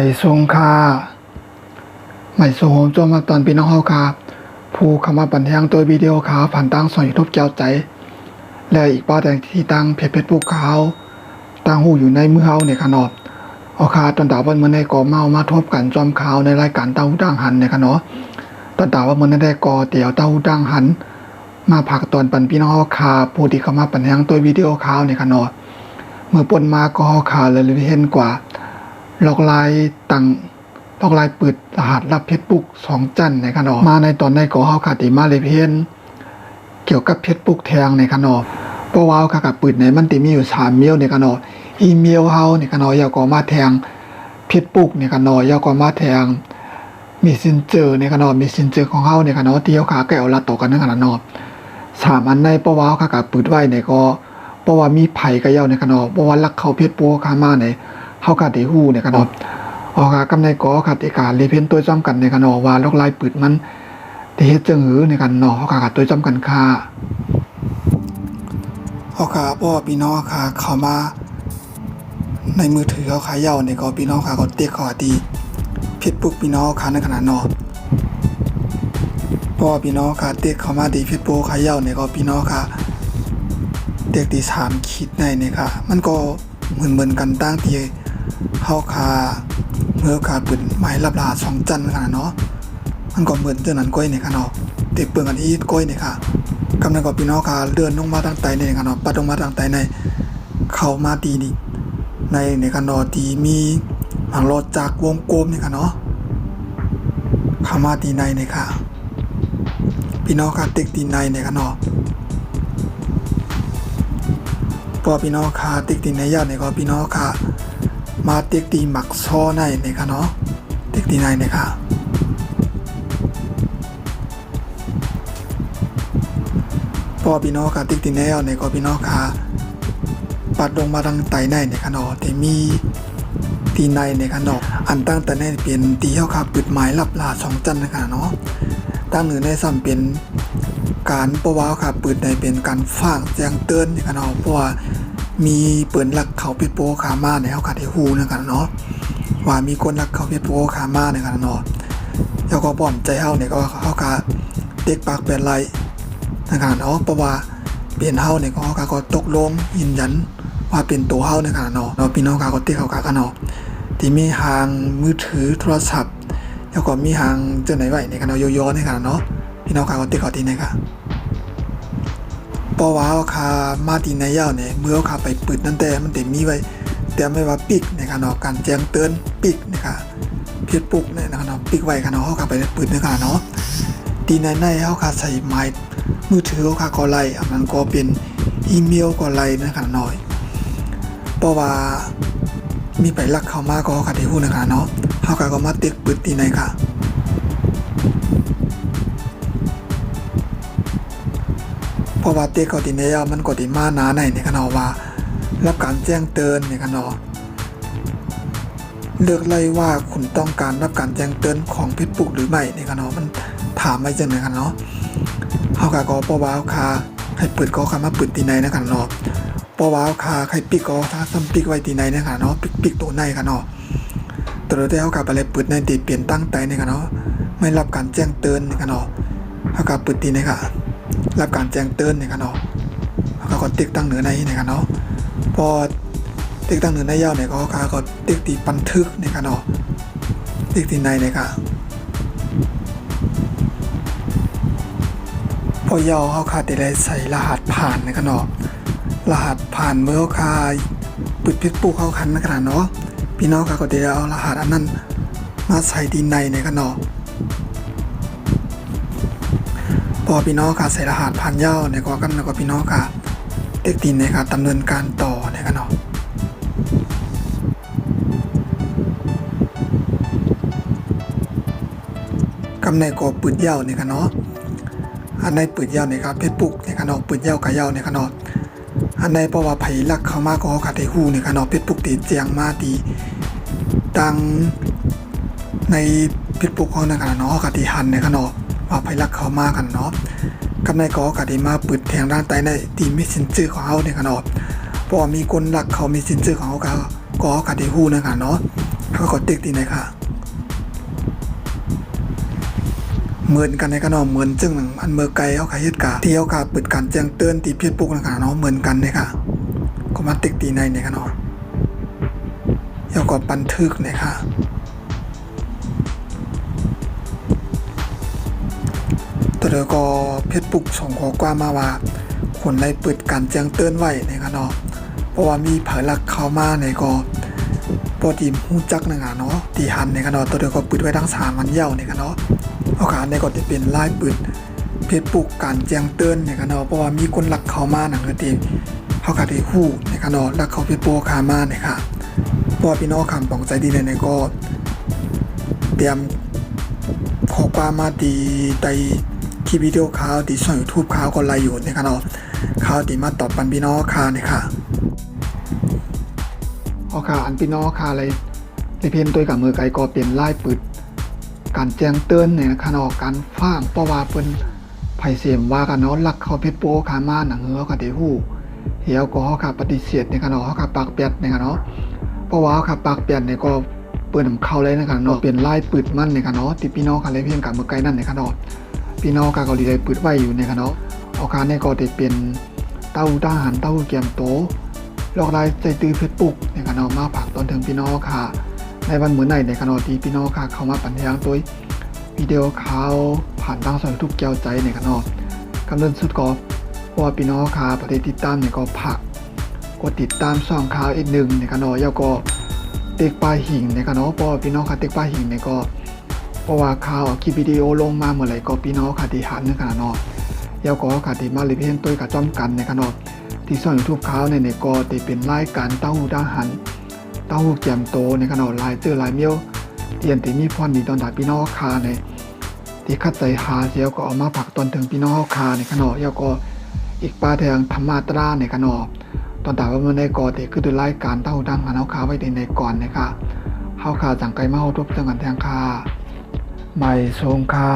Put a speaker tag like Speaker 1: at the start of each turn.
Speaker 1: ไม่ทรงค่าไม่ทรงโหมโจมมาตอนพี่น้องเฮาค่ะผู้เข้ามาบันทึกตัววิดีโอข่าวผ่านตั้งช่อง YouTube เจ้าใจและอีกป้าแต่ที่ตั้งเพจFacebookข่าวตั้งหูอยู่ในมือเฮาในขนอบเอาค่ะตอนดาววันมื้อในก่อเมามาทบกันจอมข่าวในรายการเต้าหู้ดังหันในขนอตอนดาวว่ามื้อนั้นได้ก่อเตี๋ยวเต้าหู้ดังหันมาผักตอนปันพี่น้องเฮาค่ะผู้ที่เข้ามาบันทึกตัววิดีโอข่าวในขนอเมื่อปนมาก็เฮาค่ะเลยเห็นกว่าหลอกลายตั้งลอกลายเปิดรหัสรับเพชรปุก2จันในขนอมาในตอนในก็เฮาค่ะที่มาเลยเห็นเกี่ยวกับเพชรปุกแทงในขนอเพราะว่าค่ะกับปืนในมันติมีอยู่3เมลในขนออีเมลเฮาในขนอยาก็มาแทงเพชรปุกในขนอยาก็มาแทงมีซินเจอร์ในขนอมีซินเจอร์ของเฮาในขนอที่เฮาขาแก้วละต่อกันในขนอ3อันในเพราะว่าค่ะกับปืนไว้ในก็เพราะว่ามีไผกับยาวในขนอเพราะว่าลักเข้าเพชรปุกขามาในเฮาก็ได้ฮู้ในขนอออกกำในก็ค่ะที่การรีเพนตัวจำกันในขนอว่าลอกลายปืนมันได้เฮ็ดจังหือในขนอเฮาก็ตัวจำกันค่าเอาค่ะพ่อพี่น้องค่ะเข้ามาในมือถือเขาขายเย่าในก็พี่น้องค่ะก็เตียกขอดีผิดปุ๊กพี่น้องค่ะในขนาดนอพ่อพี่น้องค่ะเตียกเข้ามาดีผิดปุ๊กขายเย่าในก็พี่น้องค่ะเตียกที่3ขีดในนี่ค่ะมันก็เหมือนกันตั้งที่เขาค่ะเมื่อค่ะปืนไม้ลับลา2จันขนาดเนาะมันก็เหมือนเจ้านั้นก้อยในค่ะเนาะเตียกเปิงกันอีก้อยในค่ะกำลังก็พี่น้องค่ะเลื่อนลงมาทางใต้ในค่ะเนาะปัดลงมาทางใต้ในเข้ามาดีนี่ในค่ะเนาะที่มีหางรถจากวงกลมนี่ค่ะเนาะเข้ามาดีในค่ะพี่น้องค่ะติ๊กดีในค่ะเนาะพอพี่น้องค่ะติ๊กดีในยาวในก็พี่น้องค่ะมาติ๊กดีหมักซ้อในค่ะเนาะติ๊กดีในค่ะพอพี่น้องค่ะติ๊กดีในยาวในก็พี่น้องค่ะปัดลงมาทางใต้ในค่ะเนาะที่มีตีในค่ะเนาะอันตั้งแต่ในเป็นตีเฮาค่ะปิดหมายลับลา2จันนะคะเนาะตั้งเหนือในซ้ำเป็นการปะว้าวค่ะปืนในเป็นการฝากแจ้งเตือนนะคะเนาะเพราะว่ามีปืนลักเขาเพชรโปขามาในเฮาค่ะได้ฮู้นะคะเนาะว่ามีคนลักเขาเพชรโปขามานะคะเนาะแล้วก็ป้อมใจเฮาเนี่ยก็เฮาค่ะเด็กปากเป็นไรนะคะเนาะเพราะว่าเป็นเฮาเนี่ยก็เฮาค่ะก็ตกลงยืนยันว่าเป็นตัวเฮานะคะเนาะพี่น้องค่ะก็ติ๊กเฮาค่ะเนาะที่มีหางมือถือโทรศัพท์แล้วก็มีหางเจ้าไหนไว้ในกันเอาย้อนๆในกันเนาะพี่น้องค่ะก็ติ๊กเอาทีนะคะเพราะว่าค่ะมาตีในยาวเนี่ยเมื่อค่ะไปปืดนั่นแต่มันได้มีไว้แต่ไม่ว่าปิกในกันเนาะการแจ้งเตือนปิกนะคะเพชรปุกเนี่ยนะคะเนาะปิกไว้กันเนาะเฮาค่ะไปปืดในกันเนาะตีในเฮาค่ะใส่ไม้มือถือเฮาค่ะก็ไล่มันก็เป็นอีเมลก็ไล่นะคะเนาะเพราะว่ามีไปลักเข้ามาก็ค่ะที่ฮู้นะคะเนาะเฮาก็มาติ๊กปืดตีในค่ะเพราะว่าติ๊กก็ตีในมันก็ตีมาหนาในค่ะเนาะว่ารับการแจ้งเตือนค่ะเนาะเลือกเลยว่าคุณต้องการรับการแจ้งเตือนของเพจปุกหรือไม่ค่ะเนาะมันถามไว้จังได๋ค่ะเนาะเฮาก็เพราะว่าค่ะให้ปืดก็ค่ะมาปืดตีในนะคะเนาะเพราะว่าค่ะใครปิกก็ถ้าซ้ำปิกไว้ตีในนะคะเนาะปิกตัวในค่ะเนาะตัวเดียวกับอะไรปืดในตีเปลี่ยนตั้งใจนะคะเนาะไม่รับการแจ้งเตือนนะคะเนาะเฮากับปืดตีในค่ะรับการแจ้งเตือนนะคะเนาะเฮาก็ติ๊กตั้งเหนือในนะคะเนาะพอติ๊กตั้งเหนือในยาวเนี่ยก็ค่ะก็ติ๊กตีบันทึกนะคะเนาะติ๊กตีในนะคะพอยาวเฮาค่ะได้ใส่รหัสผ่านนะคะเนาะรหัสผ่านเมื่อค่ะปิดเพชรปุกเข้าคันนะขนาดเนาะพี่น้องค่ะก็ได้เอารหัสอันนั้นมาใส่ดีในค่ะเนาะพอพี่น้องค่ะใส่รหัสผ่านยาวเนี่ยก็กันแล้วก็พี่น้องค่ะเด็กดีในค่ะดำเนินการต่อเนี่ยค่ะเนาะกำในก็ปืนยาวเนี่ยค่ะเนาะอันในปืนยาวเนี่ยครับเพชรปุกเนี่ยค่ะเนาะปืนยาวกับยาวเนี่ยค่ะเนาะอันในเพราะว่าไผลักเข้ามาก็ค่ะได้ฮู้เนี่ยค่ะเนาะเพชรปุกตีเจียงมาตีดังในเพชรปุกเฮานะคะเนาะค่ะที่หันเนี่ยค่ะเนาะว่าไผลักเข้ามากันเนาะกำในก็ค่ะได้มาปืดแทงด้านใต้ในที่มีสินชื่อของเฮาเนี่ยค่ะเนาะเพราะว่ามีคนลักเขามีสินชื่อของเฮาก็ค่ะได้ฮู้นะคะเนาะ เขาก็ติ๊กตีไหนค่ะเหมือนกันในกันเนาะเหมือนจึงอันเมื่อไกลเขาขายเหตุการณ์ที่เขาขาเปิดการแจ้งเตือนตีเพียรปุกนะคะเนาะเหมือนกันเลยค่ะก็มาติ๊กตีในกันเนาะแล้วก็บันทึกเนี่ยค่ะตัวเดียวก็เพจปุกส่งข้อความมาว่าคนไล่เปิดการแจ้งเตือนไว้เนี่ยเนาะเพราะว่ามีเผยหลักเข้ามาในก็ปกติหูจักนะคะเนาะตีหันเนี่ยเนาะตัวเดียวก็ปิดไว้ทั้ง3 วันเย้าเนี่ยเนาะเอาขาในก็จะเป็นไล่เปิดเพจปุกการแจ้งเตือนเนี่ยเนาะเพราะว่ามีคนหลักเข้ามาหนังตีเขาขาดที่คู่เนี่ยเนาะหลักเขาเพจปุกขามาเนี่ยค่ะเพราะพี่น้องคำปองใจดีเนี่ยก็เตรียมข้อความมาดีในคลิปวิดีโอข่าวที่ช่อง YouTube ข่าวก็ไล่อยู่เนี่ยค่ะเนาะข่าวที่มาตอบปันพี่น้องค่ะเนี่ยค่ะเอาค่ะอันพี่น้องค่ะเลยเพียนตัวกับมือไก่ก็เป็นไล่ปืดการแจ้งเตือนเนี่ยนะคะเนาะการฟ้างเพราะว่าเป็นไผ่เสียมว่ากันเนาะลักเขาเพชรโป้ขามาหนังเหือกับเดหูเหี่ยวก็เขาค่ะปฏิเสธเนี่ยค่ะเนาะเขาค่ะปากเปียดเนี่ยค่ะเนาะเพราะว่าเขาค่ะปากเปียดเนี่ยก็เปิดน้ำเข้าเลยนะคะเนาะเป็นไล่ปืดมันเนี่ยค่ะเนาะที่พี่น้องค่ะเลยเพียงกับมือไก่นั่นเนี่ยค่ะเนาะพี่น้องค่ะก็เลยปืดไว้อยู่เนี่ยค่ะเนาะเอาค่ะเนี่ยก็จะเป็นเต้าทหารเต้าเกียมโตลอกลายใจตื้อเพชรปุกเนี่ยค่ะเนาะมาผักตอนถึงพี่น้องค่ะในวันเหมือนไหนในขณะที่พี่น้องค่ะเข้ามาปั่นทางตัววิดีโอข่าวผ่านทางช่อง YouTube แก้วใจในขณะกำเนิดสุดก็ว่าพี่น้องค่ะประเทศติดตามเนี่ยก็ผักกดติดตามช่องข่าวอีกหนึ่งในขณะแล้วก็เต็กปลาหิ่งในขณะเพราะพี่น้องค่ะเต็กปลาหิ่งเนี่ยก็เพราะว่าข่าวคลิปวิดีโอลงมาเมื่อไหร่ก็พี่น้องค่ะที่หันในขณะเนาะแล้วก็ค่ะที่มาเลยเพียงตัวกับจ้อมกันในขณะที่ช่อง YouTube ข่าวเนี่ยก็จะเป็นรายการเต้าหู้ทหารเต้าหู้แกมโตในขณะลายเจอลายเมียวเตียนที่มีพรดีตอนตัดพี่น้องคาในที่คัดใจหาเสียวก็เอามาผักตอนถึงพี่น้องคาในขณะแล้วก็อีกปลาแทงธรรมาตราในขณะตอนตัดว่ามันในก่อที่คือดูรายการเต้าหู้ดังหันเอาคาไว้ในก่อนนะคะเฮาคาจังไกมาเฮาทบจังกันแทงคาใหม่ทรงคา